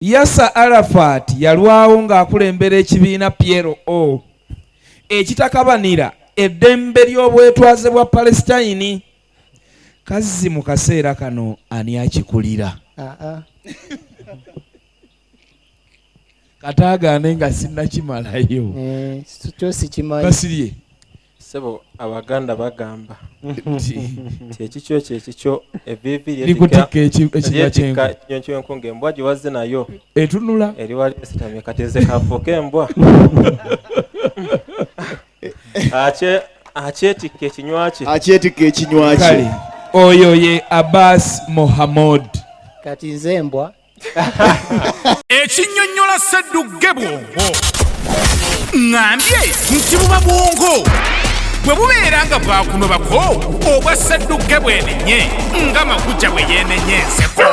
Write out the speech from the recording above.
Yasser Arafat yalwawo ng'akulembera ekibiina PLO ekitakabanira eddembe ly'obwetwaze bwa Palestine. Kazzi mu kaseera kano ani akikulira? Kataagaane nga sinnakimalayo. Basirye sebo Abaganda bagamba kyekikyo evivi likutika ekibya embwa giwazze nayo etunula eri wali esitamye kateze kafuuka embwa akyetikka ekinywa kye. Oyo ye Abbas Mohamud. Kati nze embwa ekinnyonnyola Sseddugge bwongo ngambye nti buba bwongo bwe bubeera nga bwakunobako obwa Sseddugge bwenenye nga Makuja bwe yeenenye enseko.